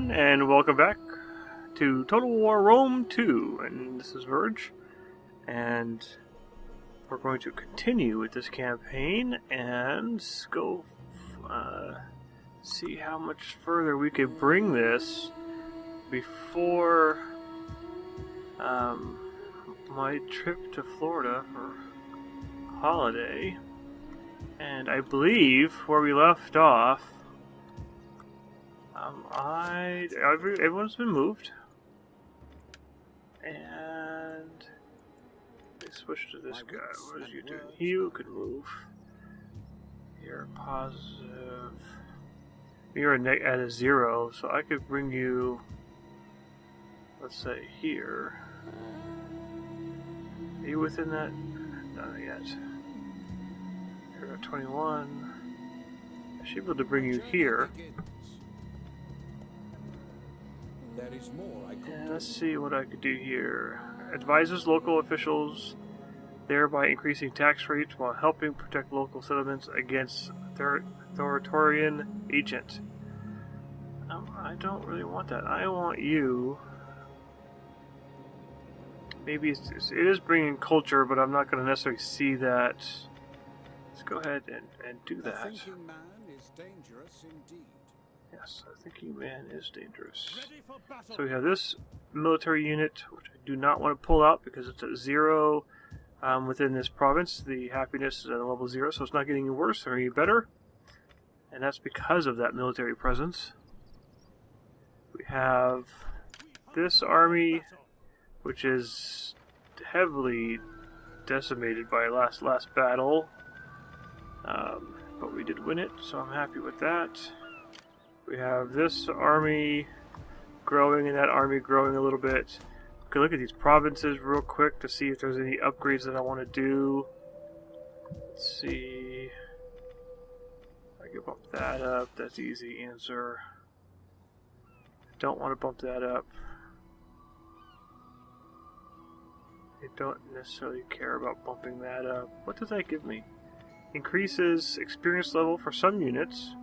everyone, and welcome back to Total War Rome 2, and this is Verge, and we're going to continue with this campaign and go see how much further we could bring this before my trip to Florida for holiday. And I believe where we left off, everyone's been moved, and they switched to this guy. What is you doing? You could move. You're positive. You're at a 0, so I could bring you, let's say, here. Are you within that? Not yet. You're at 21. I should be able to bring you here. And let's see what I could do here. Advises local officials, thereby increasing tax rates while helping protect local settlements against authoritarian agent. I don't really want that. I want you. Maybe it is bringing culture, but I'm not going to necessarily see that. Let's go ahead and do that. A thinking man is dangerous indeed. Yes, a thinking man is dangerous. So we have this military unit, which I do not want to pull out because it's at 0 within this province. The happiness is at a level 0, so it's not getting any worse or any better. And that's because of that military presence. We have this army, which is heavily decimated by last battle. But we did win it, so I'm happy with that. We have this army growing and that army growing a little bit. We can look at these provinces real quick to see if there's any upgrades that I want to do. Let's see. I can bump that up. That's the easy answer. Don't want to bump that up. I don't necessarily care about bumping that up. What does that give me? Increases experience level for some units.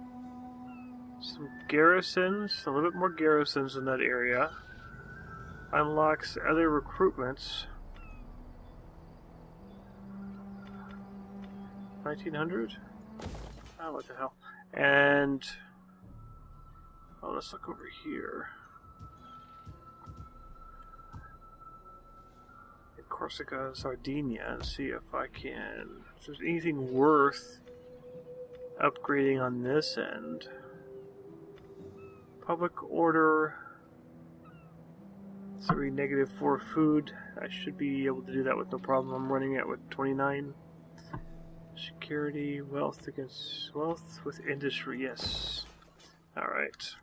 Some garrisons, a little bit more garrisons in that area. Unlocks other recruitments. 1900? Oh, what the hell. And oh, let's look over here. In Corsica, Sardinia, and see if I can. If there's anything worth upgrading on this end. Public order. 3 -4 food. I should be able to do that with no problem. I'm running it with 29. Security, wealth against wealth with industry. Yes. All right.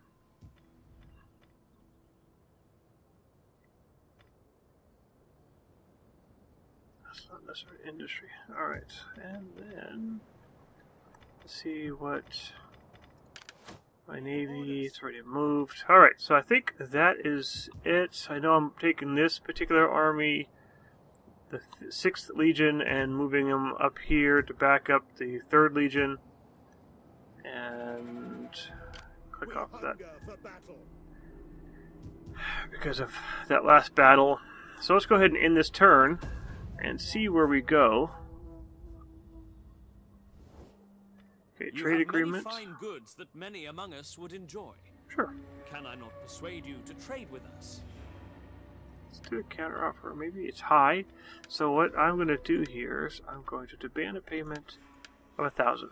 That's not necessarily industry. All right, and then let's see what. My navy, it's already moved. Alright, so I think that is it. I know I'm taking this particular army, the 6th Legion, and moving them up here to back up the 3rd Legion. And click off of that. Because of that last battle. So let's go ahead and end this turn and see where we go. Okay, trade agreement. Many fine goods that many among us would enjoy. Sure. Can I not persuade you to trade with us? Let's do a counter offer. Maybe it's high. So what I'm going to do here is I'm going to demand a payment of 1,000.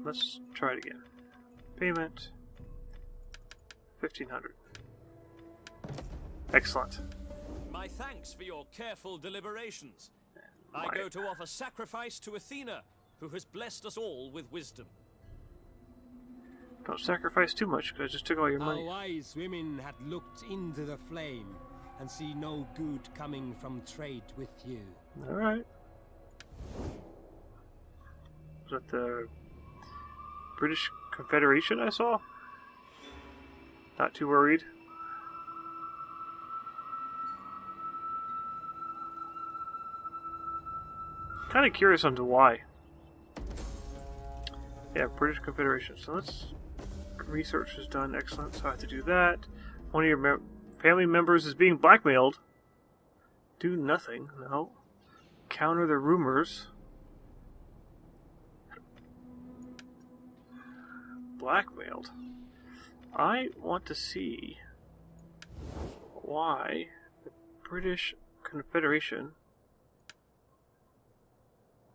Let's try it again. Payment 1,500. Excellent. My thanks for your careful deliberations. I go to offer sacrifice to Athena, who has blessed us all with wisdom. Don't sacrifice too much, because I just took all your money. Our wise women had looked into the flame and see no good coming from trade with you. Alright. Was that the British Confederation I saw? Not too worried. Kind of curious on to why. Yeah, British Confederation. So let's... Research is done. Excellent. So I have to do that. One of your family members is being blackmailed. Do nothing. No. Counter the rumors. Blackmailed. I want to see why the British Confederation,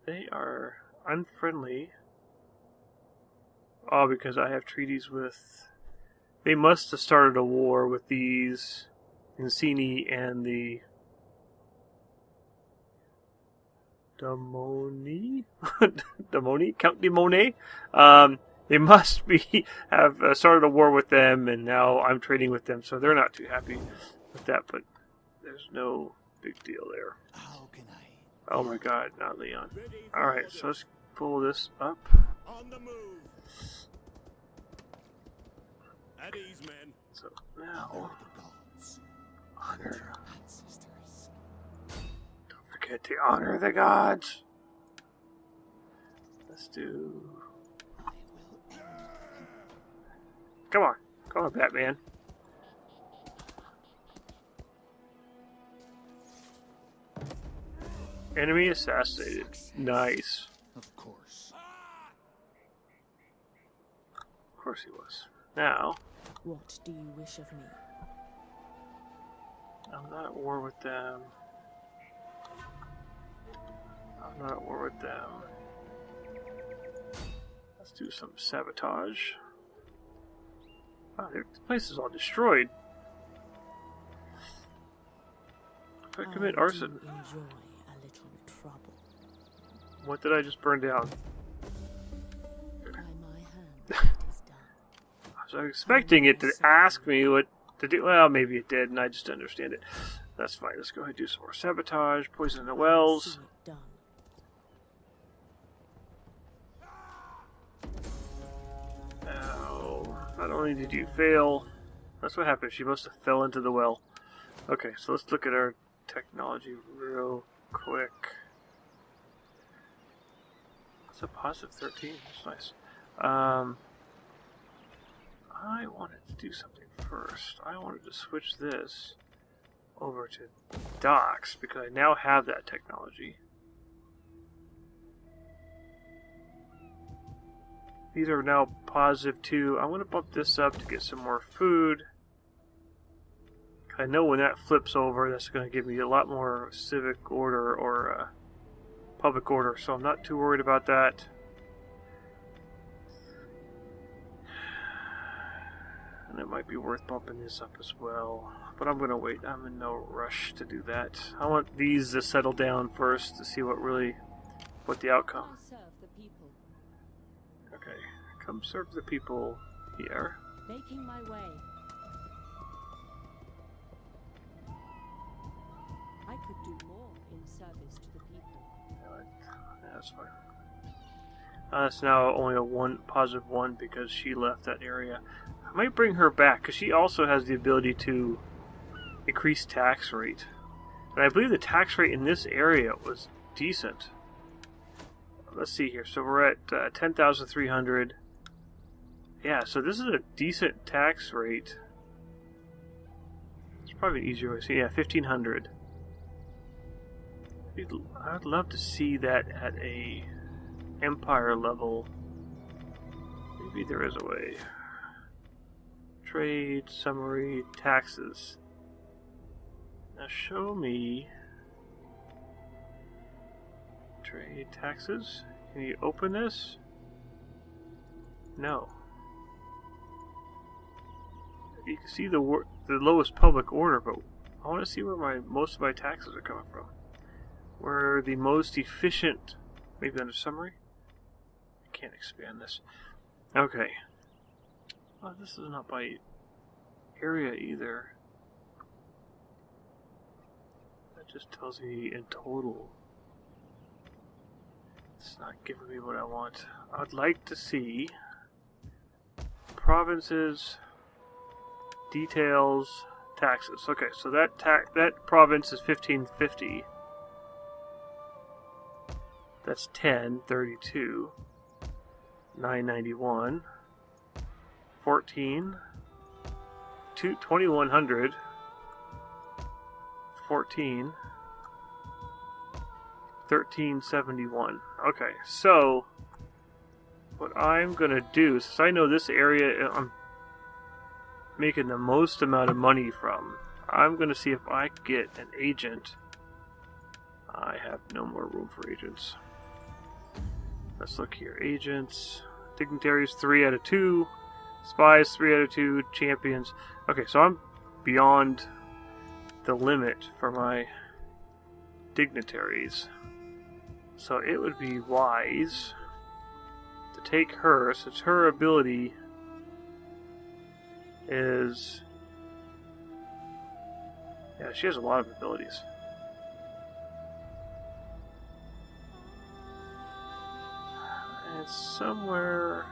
they are unfriendly. Oh, because I have treaties with... They must have started a war with these Incini and the Damoni? Damoni? Count de Monet? They must have started a war with them, and now I'm trading with them, so they're not too happy with that, but there's no big deal there. How can I? Oh my god, not Leon. Alright, so let's pull this up. On the move. At ease, men. So now, honor. Don't forget to honor the gods. Let's do... Come on, Batman. Enemy assassinated. Nice. Of course. Of course he was. Now, What do you wish of me? I'm not at war with them. I'm not at war with them. Let's do some sabotage. Oh, the place is all destroyed. If I commit arson. I do enjoy a little trouble. What did I just burn down? By my hand, it is done. I was expecting it to ask me what to do. Well, maybe it did, and I just didn't understand it. That's fine. Let's go ahead and do some more sabotage. Poison the wells. See it done. Oh, not only did you fail, that's what happened. She must have fell into the well. Okay, so let's look at our technology real quick. That's a positive 13. That's nice. I wanted to do something first. I wanted to switch this over to docks because I now have that technology. These are now positive 2. I want to bump this up to get some more food. I know when that flips over, that's going to give me a lot more civic order or public order, so I'm not too worried about that. And it might be worth bumping this up as well. But I'm going to wait. I'm in no rush to do that. I want these to settle down first to see what the outcome. I'll serve the people. Okay, come serve the people here. Making my way. I could do more in service to the people. Yeah, that's fine. It's now only a positive 1 because she left that area. I might bring her back because she also has the ability to increase tax rate. And I believe the tax rate in this area was decent. Let's see here. So we're at 10,300. Yeah, so this is a decent tax rate. It's probably an easier way to see. Yeah, 1,500. I'd love to see that at a empire level. Maybe there is a way. Trade, summary, taxes. Now show me trade taxes. Can you open this? No. You can see the lowest public order, but I want to see where most of my taxes are coming from. Where the most efficient, maybe under summary? I can't expand this. Okay. Oh, this is not by area either. That just tells me in total. It's not giving me what I want. I'd like to see provinces, details, taxes. Okay, so that province is 1550. That's 1032. 991, 14, 2100, 14, 1371. Okay, so what I'm gonna do, since I know this area I'm making the most amount of money from, I'm gonna see if I can get an agent. I have no more room for agents. Let's look here. Agents, dignitaries 3 out of 2, spies 3 out of 2, champions. Okay, so I'm beyond the limit for my dignitaries. So it would be wise to take her, since her ability is... yeah, she has a lot of abilities. And it's somewhere...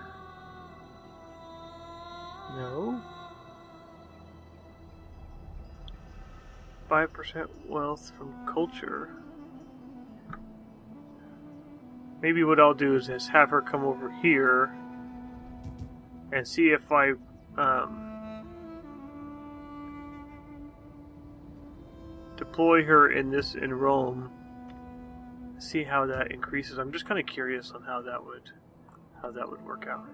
no. 5% wealth from culture. Maybe what I'll do is just have her come over here and see if I deploy her in Rome. See how that increases. I'm just kind of curious on how that would work out.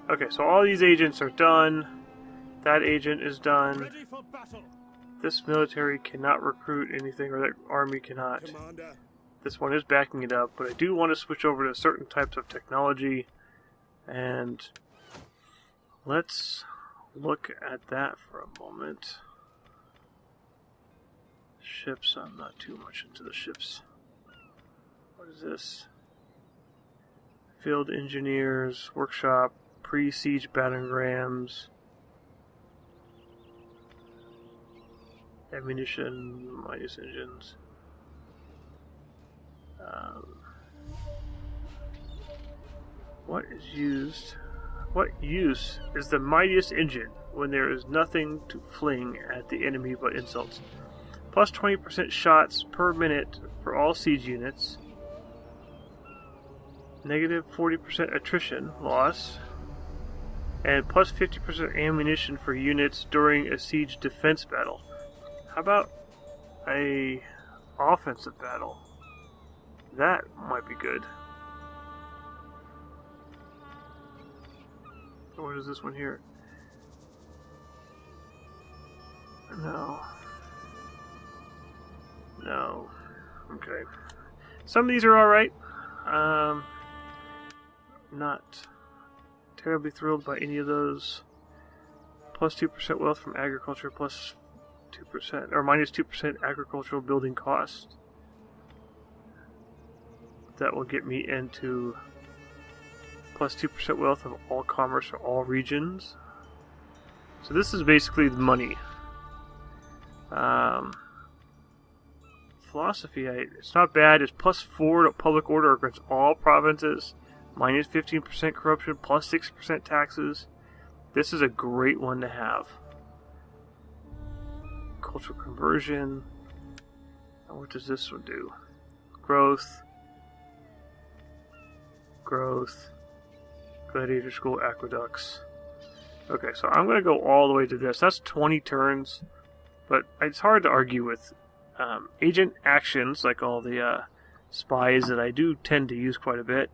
Okay, so all these agents are done. That agent is done. Ready for battle. This military cannot recruit anything, or that army cannot. Commander. This one is backing it up, but I do want to switch over to certain types of technology, and let's look at that for a moment. Ships, I'm not too much into the ships. What is this? Field engineers, workshop, pre-siege battlograms, ammunition, minus engines. What use is the mightiest engine when there is nothing to fling at the enemy but insults? Plus 20% shots per minute for all siege units. Negative 40% attrition loss. And plus 50% ammunition for units during a siege defense battle. How about a offensive battle? That might be good. What is this one here? No. No. Okay. Some of these are alright. Not terribly thrilled by any of those. Plus 2% wealth from agriculture, plus 2%, or minus 2% agricultural building cost. That will get me into plus 2% wealth of all commerce for all regions. So this is basically the money. Philosophy, it's not bad. It's plus 4 to public order against all provinces. Minus 15% corruption, plus 6% taxes. This is a great one to have. Cultural conversion. And what does this one do? Growth. Growth. Gladiator school, aqueducts. Okay, so I'm going to go all the way to this. That's 20 turns. But it's hard to argue with agent actions, like all the spies that I do tend to use quite a bit.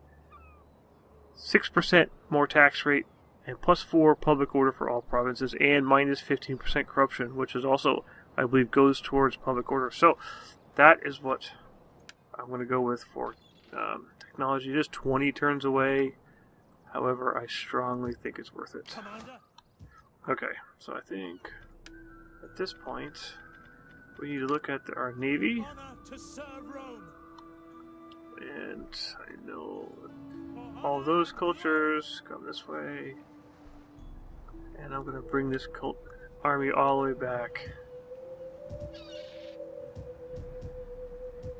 6% more tax rate, and plus 4 public order for all provinces, and minus 15% corruption, which is also, I believe, goes towards public order. So that is what I'm going to go with for technology. Just 20 turns away. However, I strongly think it's worth it. Commander. Okay, so I think at this point we need to look at our navy. Honor to serve Rome. And I know all those cultures come this way. And I'm going to bring this army all the way back.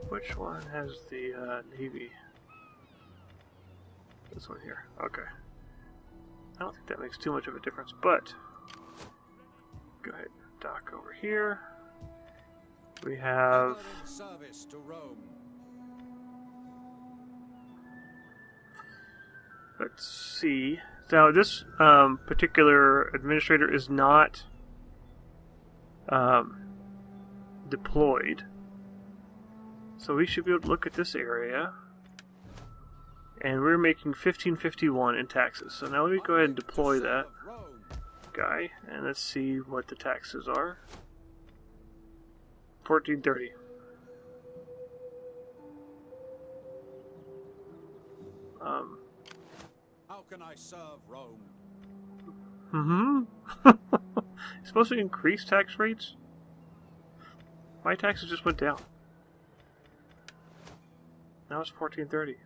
Which one has the navy? This one here. Okay. I don't think that makes too much of a difference, but go ahead, dock over here. We have Service to Rome. Let's see. Now, this particular administrator is not deployed. So we should be able to look at this area. And we're making 1551 in taxes. So now let me go ahead and deploy that guy. And let's see what the taxes are. 1430. How can I serve Rome? It's supposed to increase tax rates? My taxes just went down. Now it's 1430.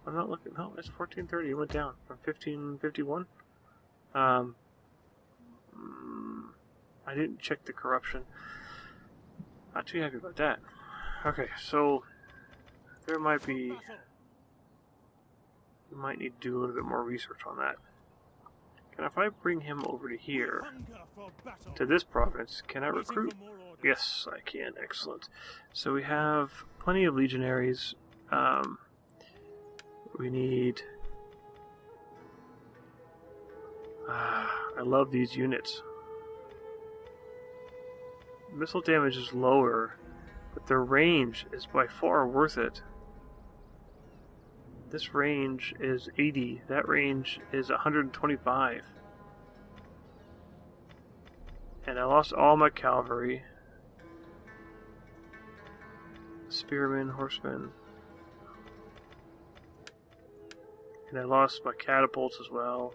I'm not looking. No, it's 1430. It went down from 1551. I didn't check the corruption. Not too happy about that. Okay, so there might be. We might need to do a little bit more research on that. And if I bring him over to here, to this province, can I recruit? Yes, I can. Excellent. So we have plenty of legionaries. We need... I love these units. Missile damage is lower, but their range is by far worth it. This range is 80. That range is 125. And I lost all my cavalry. Spearmen, horsemen. And I lost my catapults as well.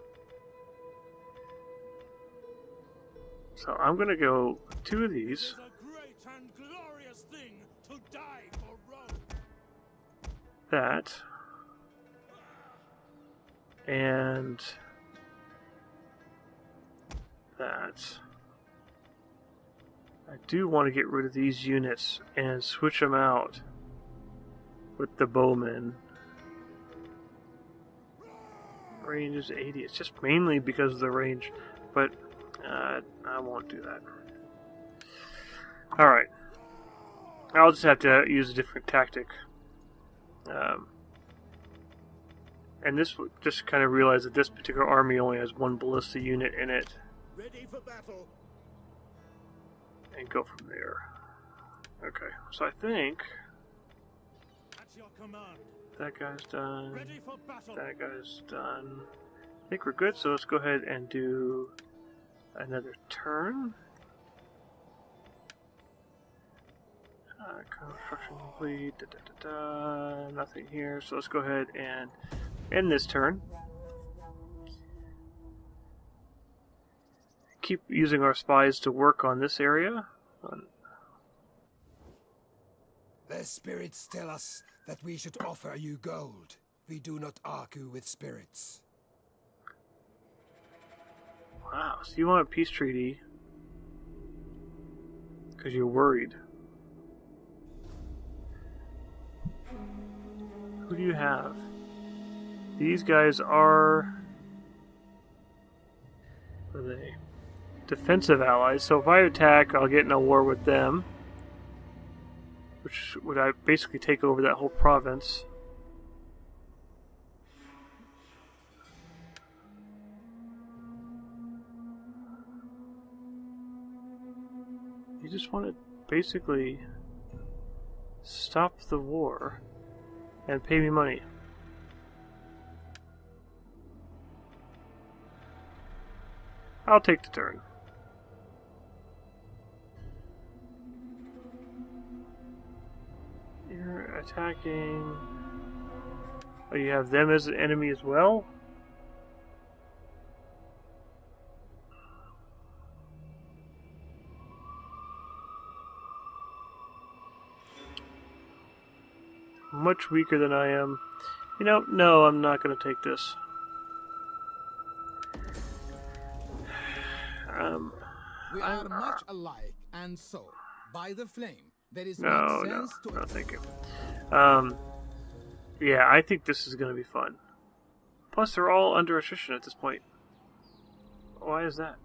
So I'm going to go 2 of these. That. And that. I do want to get rid of these units and switch them out with the bowmen. Range is 80. It's just mainly because of the range, but I won't do that. Alright. I'll just have to use a different tactic. And this just kind of realized that this particular army only has 1 ballista unit in it. Ready for battle. And go from there. Okay, so I think At your command. that guy's done. Ready for battle. That guy's done. I think we're good, so let's go ahead and do another turn. Construction complete. Nothing here, so let's go ahead and end this turn. Keep using our spies to work on this area. The spirits tell us that we should offer you gold. We do not argue with spirits. Wow, so you want a peace treaty because you're worried. Who do you have? These guys are... What are they? Defensive allies. So if I attack, I'll get in a war with them. Which would I basically take over that whole province. You just want to basically stop the war and pay me money. I'll take the turn. You're attacking... Oh, you have them as an enemy as well? Much weaker than I am. You know, no, I'm not going to take this. We are much alike, and so, by the flame, there is No, much no, sense to no, thank you. Yeah, I think this is going to be fun. Plus, they're all under attrition at this point. Why is that?